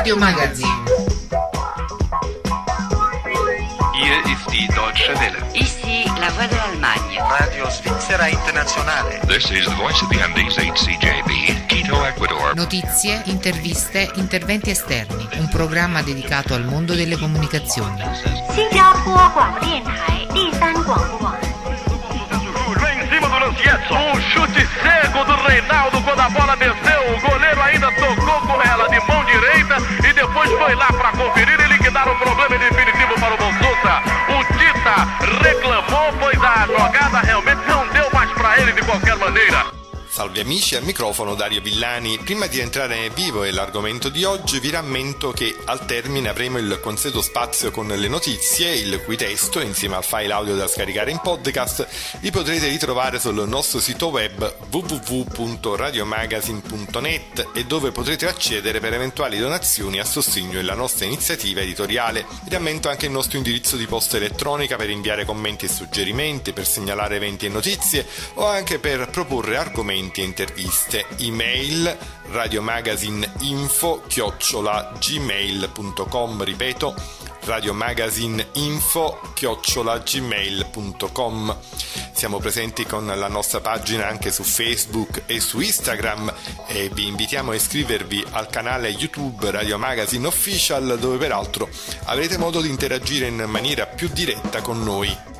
Radio Magazine. Hier ist die Deutsche Welle. Ici la voix de l'Allemagne. Radio Svizzera Internazionale. This is the voice of the Andes, HCJB, Quito, Ecuador. Notizie, interviste, interventi esterni. Un programma dedicato al mondo delle comunicazioni. 新加坡广播电台第三广播网。 Em cima do Lancietto, um chute cego do Reinaldo quando a bola desceu, o goleiro ainda tocou com ela de mão direita e depois foi lá para conferir e liquidar o problema definitivo para o Bonsuta. O Tita reclamou, pois a jogada realmente não deu mais para ele de qualquer maneira. Salve amici, al microfono Dario Villani. Prima di entrare nel vivo e l'argomento di oggi vi rammento che al termine avremo il consueto spazio con le notizie, il cui testo, insieme al file audio da scaricare in podcast, li potrete ritrovare sul nostro sito web www.radiomagazine.net e dove potrete accedere per eventuali donazioni a sostegno della nostra iniziativa editoriale. Vi rammento anche il nostro indirizzo di posta elettronica per inviare commenti e suggerimenti, per segnalare eventi e notizie o anche per proporre argomenti e interviste. Email radiomagazineinfo@gmail.com, ripeto radiomagazineinfo@gmail.com. Siamo presenti con la nostra pagina anche su Facebook e su Instagram e vi invitiamo a iscrivervi al canale YouTube Radio Magazine Official, dove peraltro avrete modo di interagire in maniera più diretta con noi.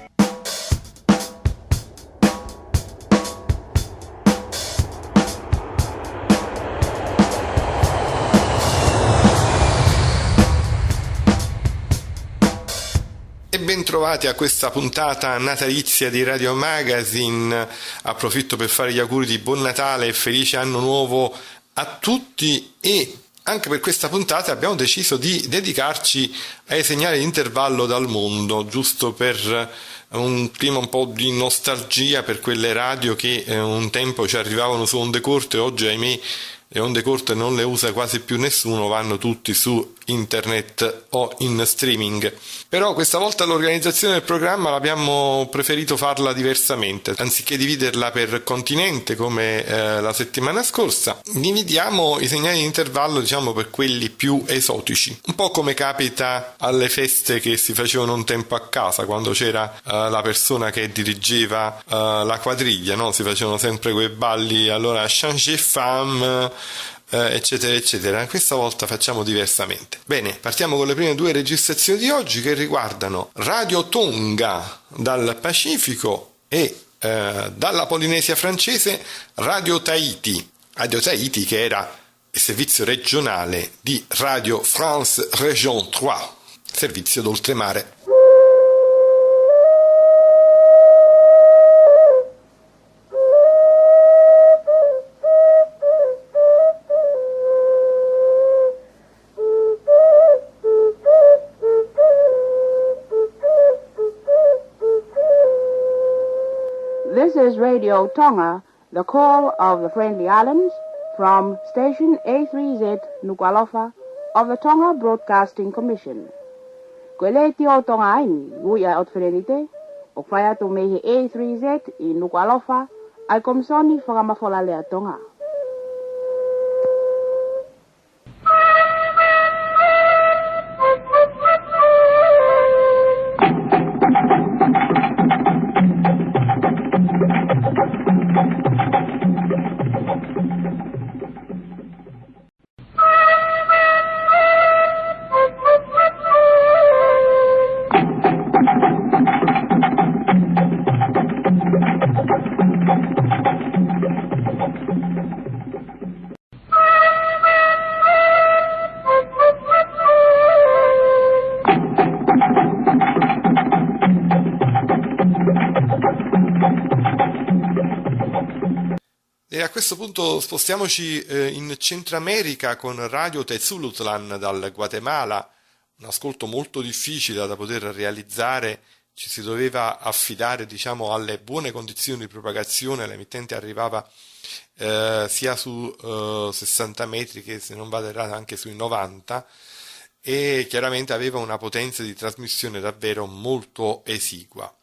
E bentrovati a questa puntata natalizia di Radio Magazine. Approfitto per fare gli auguri di buon Natale e felice anno nuovo a tutti e anche per questa puntata abbiamo deciso di dedicarci ai segnali di intervallo dal mondo, giusto per un clima un po' di nostalgia per quelle radio che un tempo ci arrivavano su onde corte. Oggi ahimè le onde corte non le usa quasi più nessuno, vanno tutti su internet o in streaming. Però questa volta l'organizzazione del programma l'abbiamo preferito farla diversamente. Anziché dividerla per continente come la settimana scorsa, dividiamo i segnali di intervallo, diciamo, per quelli più esotici, un po' come capita alle feste che si facevano un tempo a casa, quando c'era la persona che dirigeva la quadriglia, no? Si facevano sempre quei balli, allora changer femme, eccetera eccetera. Questa volta facciamo diversamente. Bene, partiamo con le prime due registrazioni di oggi, che riguardano Radio Tonga dal Pacifico e dalla Polinesia francese Radio Tahiti, che era il servizio regionale di Radio France Région 3, servizio d'oltremare. This is Radio Tonga, the call of the Friendly Islands, from station A3Z Nuku'alofa of the Tonga Broadcasting Commission. Kweleti o Tonga aini, guia o Tfrenite, o whaiatu mehe A3Z I Nuku'alofa, ai komisoni whakamafolale a Tonga. E a questo punto spostiamoci in Centro America con Radio Tezulutlan dal Guatemala, un ascolto molto difficile da poter realizzare, ci si doveva affidare, diciamo, alle buone condizioni di propagazione, l'emittente arrivava sia su 60 metri che, se non vado errato, anche sui 90, e chiaramente aveva una potenza di trasmissione davvero molto esigua.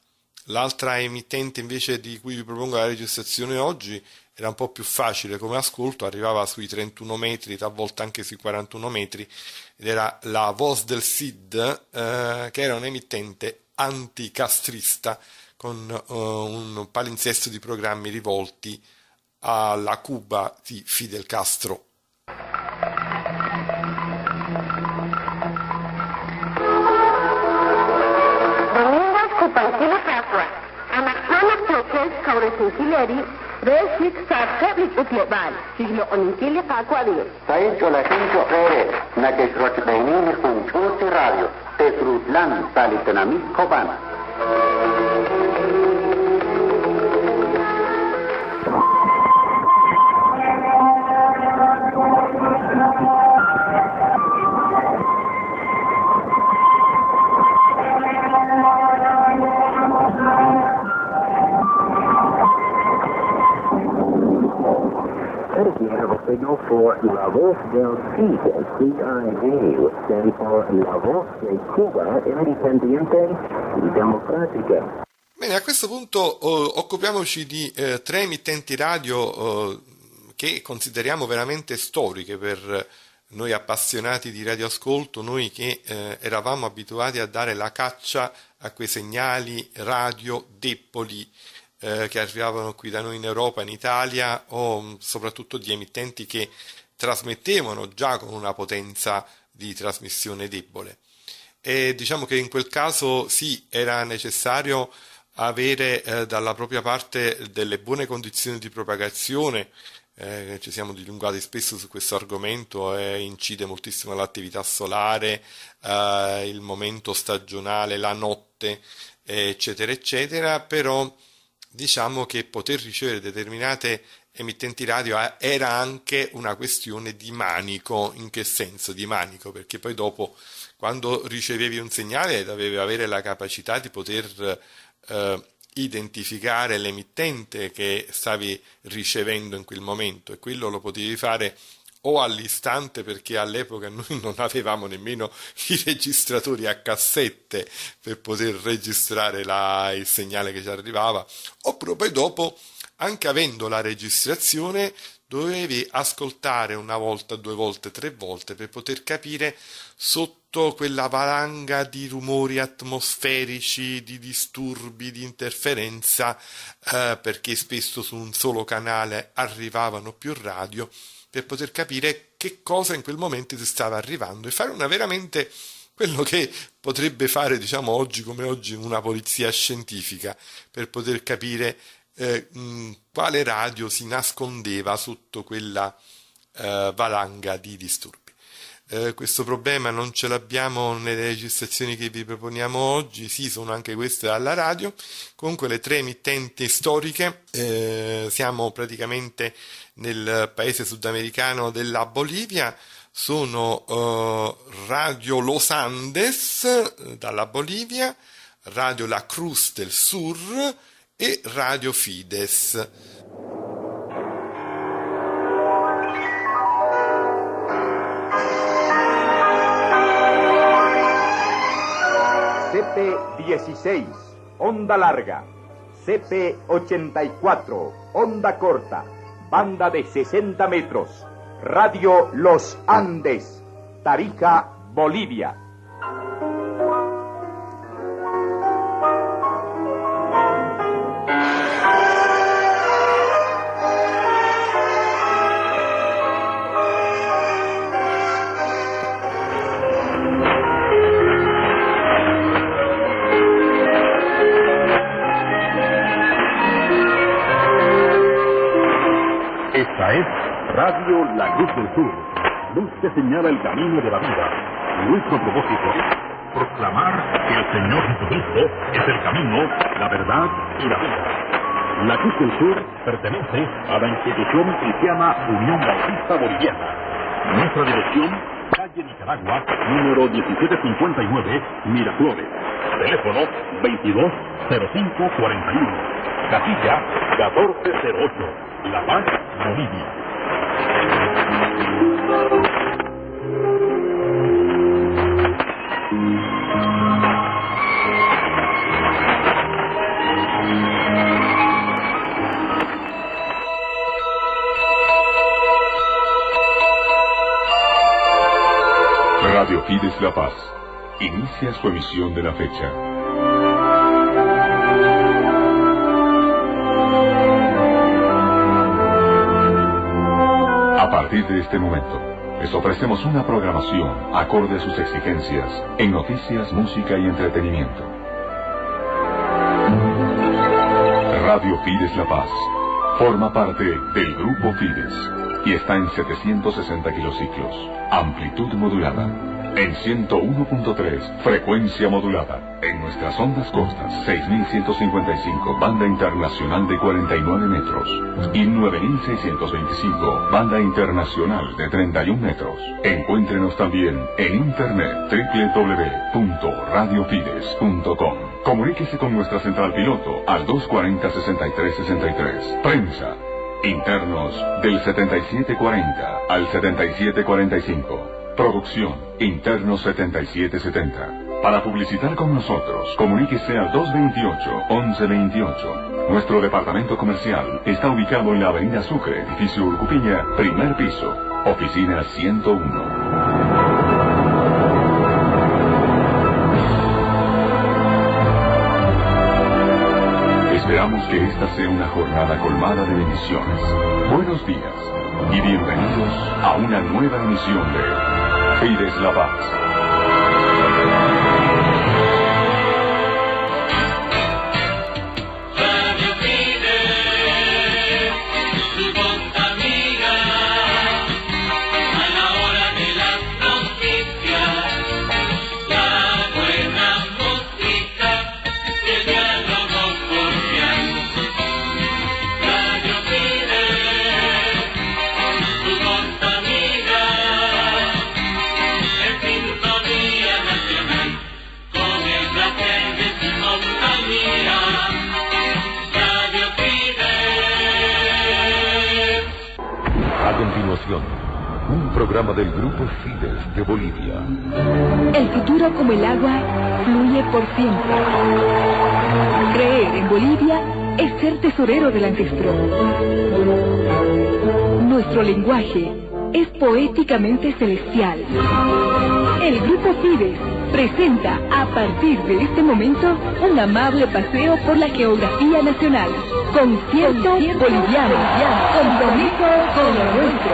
L'altra emittente invece di cui vi propongo la registrazione oggi era un po' più facile come ascolto, arrivava sui 31 metri, talvolta anche sui 41 metri, ed era la Voz del Cid, che era un emittente anticastrista con un palinsesto di programmi rivolti alla Cuba di Fidel Castro. Saya jolasin jokere na ke srot bengin kuncho ti radio te frutlan talitanami koban. For La Voz del Cid, CIA, stand for La Voz de Cuba Independiente y Democrática. Bene, a questo punto occupiamoci di tre emittenti radio che consideriamo veramente storiche per noi appassionati di radioascolto, noi che eravamo abituati a dare la caccia a quei segnali radio deboli che arrivavano qui da noi in Europa, in Italia, o soprattutto di emittenti che trasmettevano già con una potenza di trasmissione debole. E diciamo che in quel caso sì, era necessario avere dalla propria parte delle buone condizioni di propagazione. Ci siamo dilungati spesso su questo argomento, incide moltissimo l'attività solare, il momento stagionale, la notte, eccetera eccetera, però diciamo che poter ricevere determinate emittenti radio era anche una questione di manico. In che senso di manico? Perché poi dopo, quando ricevevi un segnale, dovevi avere la capacità di poter identificare l'emittente che stavi ricevendo in quel momento, e quello lo potevi fare o all'istante, perché all'epoca noi non avevamo nemmeno i registratori a cassette per poter registrare il segnale che ci arrivava, oppure poi dopo, anche avendo la registrazione, dovevi ascoltare una volta, due volte, tre volte per poter capire sotto quella valanga di rumori atmosferici, di disturbi, di interferenza, perché spesso su un solo canale arrivavano più radio, per poter capire che cosa in quel momento ti stava arrivando e fare veramente quello che potrebbe fare, diciamo, oggi come oggi una polizia scientifica, per poter capire quale radio si nascondeva sotto quella valanga di disturbi. Questo problema non ce l'abbiamo nelle registrazioni che vi proponiamo oggi, sì, sono anche queste alla radio. Comunque le tre emittenti storiche, siamo praticamente nel paese sudamericano della Bolivia, sono Radio Los Andes dalla Bolivia, Radio La Cruz del Sur e Radio Fides. CP16, onda larga. CP84, onda corta. Banda de 60 metros. Radio Los Andes, Tarija, Bolivia. Esta es Radio La Luz del Sur, luz que señala el camino de la vida. Nuestro propósito es proclamar que el Señor Jesucristo es el camino, la verdad y la vida. La Cruz del Sur pertenece a la institución cristiana Unión Bautista Boliviana. Nuestra dirección, calle Nicaragua, número 1759, Miraflores. Teléfono 220541. Casilla 1408. La Paz, Bolivia. Radio Fides La Paz inicia su emisión de la fecha. A partir de este momento, les ofrecemos una programación acorde a sus exigencias en noticias, música y entretenimiento. Radio Fides La Paz forma parte del Grupo Fides y está en 760 kilociclos, amplitud modulada, en 101.3, frecuencia modulada, en nuestras ondas costas, 6.155, banda internacional de 49 metros, y 9.625, banda internacional de 31 metros. Encuéntrenos también en internet www.radiofides.com. Comuníquese con nuestra central piloto al 240-6363. Prensa. Internos del 7740 al 7745. Producción Internos 7770. Para publicitar con nosotros, comuníquese al 228-1128. Nuestro departamento comercial está ubicado en la avenida Sucre, edificio Urcupiña, primer piso, oficina 101. Esperamos que esta sea una jornada colmada de bendiciones. Buenos días y bienvenidos a una nueva emisión de Fides La Paz. Un programa del Grupo Fides de Bolivia. El futuro, como el agua, fluye por siempre. Creer en Bolivia es ser tesorero del ancestro. Nuestro lenguaje es poéticamente celestial. El Grupo Fides presenta a partir de este momento un amable paseo por la geografía nacional. Concierto boliviano, compromiso con lo nuestro.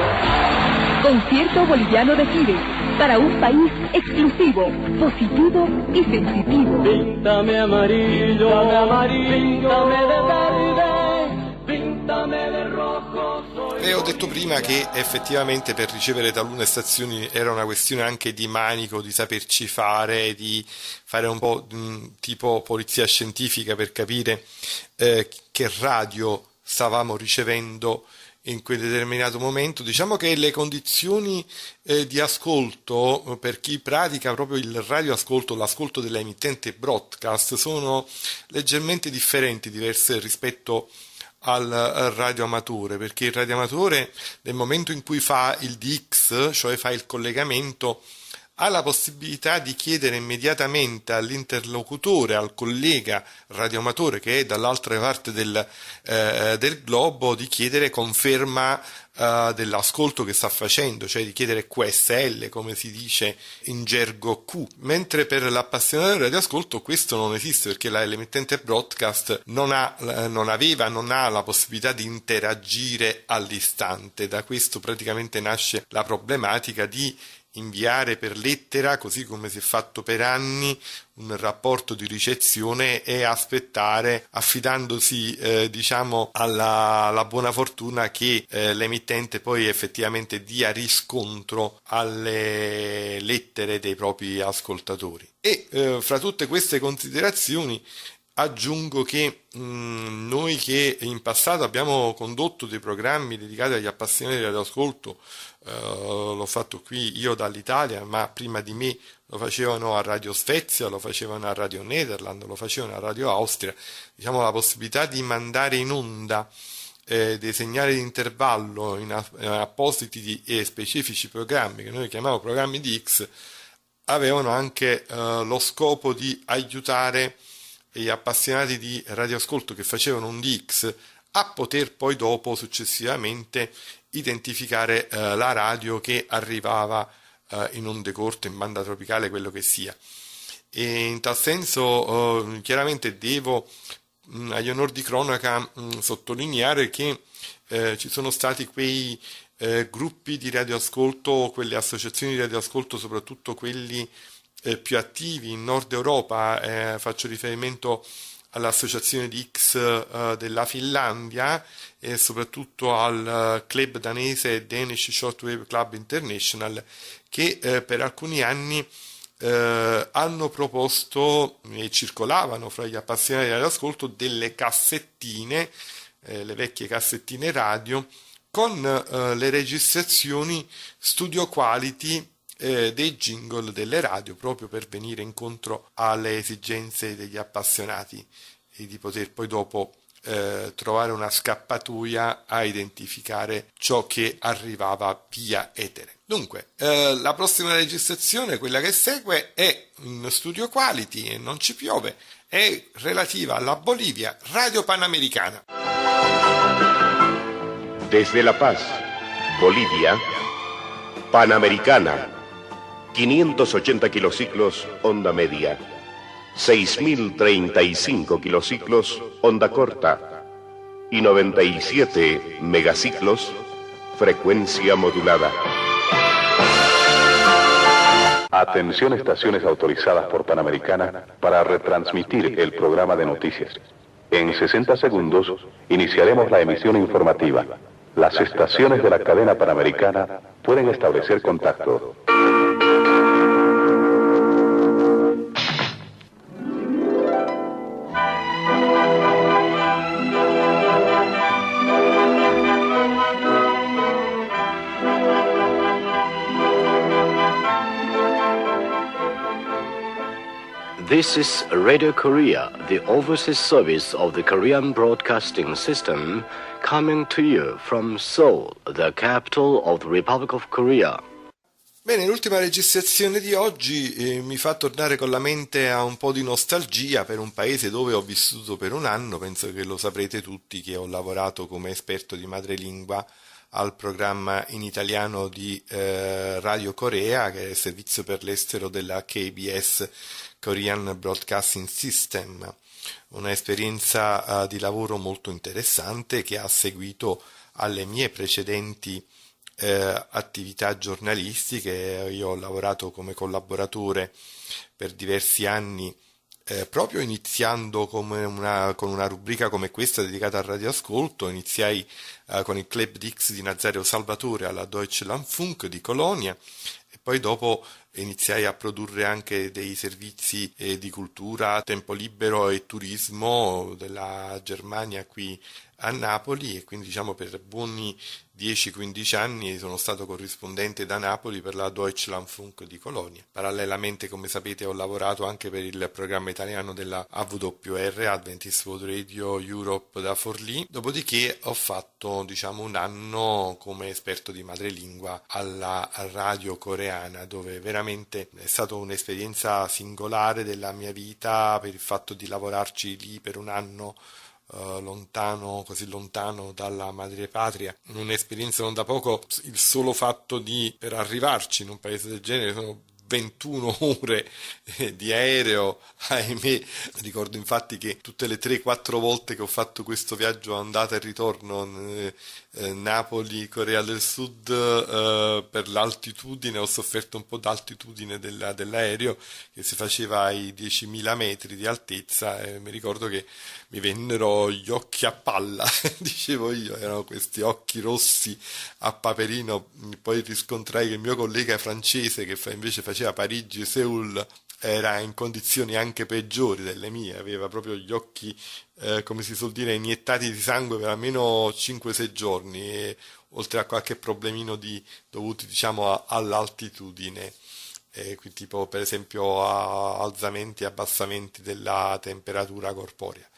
Concierto boliviano de Fides, para un país exclusivo, positivo y sensitivo. Píntame amarillo, píntame de verde, píntame de rojo. E ho detto prima che effettivamente per ricevere talune stazioni era una questione anche di manico, di saperci fare, di fare un po' tipo polizia scientifica per capire che radio stavamo ricevendo in quel determinato momento. Diciamo che le condizioni di ascolto per chi pratica proprio il radioascolto, l'ascolto dell'emittente broadcast, sono leggermente diverse rispetto al radioamatore, perché il radioamatore nel momento in cui fa il DX, cioè fa il collegamento, ha la possibilità di chiedere immediatamente all'interlocutore, al collega radioamatore che è dall'altra parte del globo, di chiedere conferma dell'ascolto che sta facendo, cioè di chiedere QSL, come si dice in gergo Q, mentre per l'appassionato del radioascolto questo non esiste, perché l'emittente broadcast non ha la possibilità di interagire all'istante. Da questo praticamente nasce la problematica di inviare per lettera, così come si è fatto per anni, un rapporto di ricezione e aspettare, affidandosi alla buona fortuna che l'emittente poi effettivamente dia riscontro alle lettere dei propri ascoltatori. E fra tutte queste considerazioni aggiungo che noi che in passato abbiamo condotto dei programmi dedicati agli appassionati di radioascolto, l'ho fatto qui io dall'Italia, ma prima di me lo facevano a Radio Svezia, lo facevano a Radio Nederland, lo facevano a Radio Austria, la possibilità di mandare in onda dei segnali di intervallo in appositi e specifici programmi che noi chiamiamo programmi DX, avevano anche lo scopo di aiutare gli appassionati di radioascolto che facevano un DX a poter poi dopo successivamente identificare la radio che arrivava in onde corte, in banda tropicale, quello che sia. E in tal senso chiaramente devo agli onor di cronaca sottolineare che ci sono stati quei gruppi di radioascolto, quelle associazioni di radioascolto, soprattutto quelli più attivi in Nord Europa. Faccio riferimento all'associazione di X della Finlandia e soprattutto al club danese Danish Shortwave Club International, che per alcuni anni hanno proposto e circolavano fra gli appassionati dell'ascolto delle cassettine, le vecchie cassettine radio, con le registrazioni studio quality dei jingle delle radio, proprio per venire incontro alle esigenze degli appassionati e di poter poi dopo trovare una scappatoia a identificare ciò che arrivava via etere. Dunque, la prossima registrazione, quella che segue, è in studio quality e non ci piove, è relativa alla Bolivia, Radio Panamericana. Desde La Paz, Bolivia, Panamericana, 580 kilociclos onda media, 6.035 kilociclos onda corta y 97 megaciclos frecuencia modulada. Atención, estaciones autorizadas por Panamericana para retransmitir el programa de noticias. En 60 segundos iniciaremos la emisión informativa. Las estaciones de la cadena Panamericana pueden establecer contacto. This is Radio Korea, the overseas service of the Korean Broadcasting System, coming to you from Seoul, the capital of the Republic of Korea. Bene, l'ultima registrazione di oggi mi fa tornare con la mente a un po' di nostalgia per un paese dove ho vissuto per un anno. Penso che lo saprete tutti che ho lavorato come esperto di madrelingua al programma in italiano di Radio Corea, che è il servizio per l'estero della KBS, Korean Broadcasting System, un'esperienza di lavoro molto interessante che ha seguito alle mie precedenti attività giornalistiche. Io ho lavorato come collaboratore per diversi anni, proprio iniziando con una rubrica come questa dedicata al radioascolto. Iniziai con il Club Dix di Nazario Salvatore alla Deutschlandfunk di Colonia e poi dopo iniziai a produrre anche dei servizi di cultura, tempo libero e turismo della Germania qui a Napoli, e quindi diciamo per buoni 10-15 anni sono stato corrispondente da Napoli per la Deutschlandfunk di Colonia. Parallelamente, come sapete, ho lavorato anche per il programma italiano della AWR, Adventist World Radio Europe, da Forlì. Dopodiché ho fatto un anno come esperto di madrelingua alla radio coreana, dove veramente è stata un'esperienza singolare della mia vita per il fatto di lavorarci lì per un anno, così lontano dalla madrepatria. Un'esperienza non da poco. Il solo fatto per arrivarci in un paese del genere sono 21 ore di aereo, ahimè. Ricordo infatti che tutte le 3-4 volte che ho fatto questo viaggio andata e ritorno Napoli, Corea del Sud, per l'altitudine ho sofferto un po' d'altitudine dell'aereo, che si faceva ai 10.000 metri di altezza, e mi ricordo che mi vennero gli occhi a palla, dicevo io, erano questi occhi rossi a paperino. Poi riscontrai che il mio collega francese, che invece faceva Parigi-Seoul, era in condizioni anche peggiori delle mie, aveva proprio gli occhi, come si suol dire, iniettati di sangue per almeno 5-6 giorni, e oltre a qualche problemino dovuti all'altitudine, tipo per esempio a alzamenti e abbassamenti della temperatura corporea.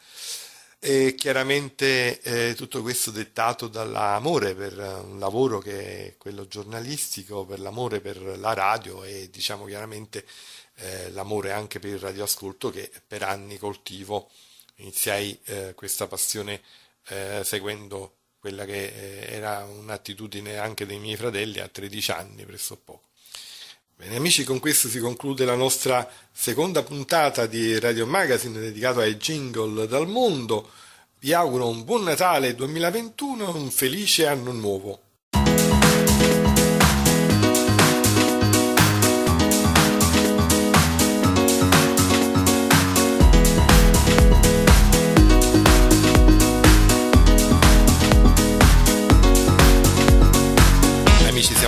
E chiaramente tutto questo dettato dall'amore per un lavoro che è quello giornalistico, per l'amore per la radio e chiaramente l'amore anche per il radioascolto, che per anni coltivo. Iniziai questa passione seguendo quella che era un'attitudine anche dei miei fratelli a 13 anni pressopoco. Bene amici, con questo si conclude la nostra seconda puntata di Radio Magazine dedicata ai jingle dal mondo. Vi auguro un buon Natale 2021 e un felice anno nuovo.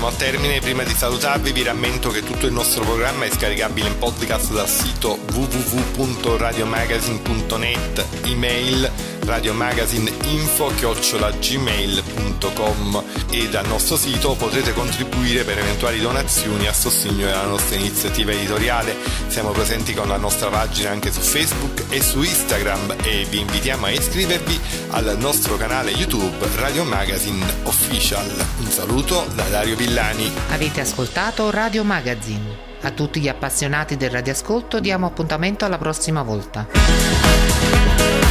Siamo al termine. Prima di salutarvi vi rammento che tutto il nostro programma è scaricabile in podcast dal sito www.radiomagazine.net, email radiomagazineinfo@gmail.com, e dal nostro sito potrete contribuire per eventuali donazioni a sostegno della nostra iniziativa editoriale. Siamo presenti con la nostra pagina anche su Facebook e su Instagram e vi invitiamo a iscrivervi al nostro canale YouTube Radio Magazine Official. Un saluto da Dario Villani. Avete ascoltato Radio Magazine. A tutti gli appassionati del radioascolto diamo appuntamento alla prossima volta.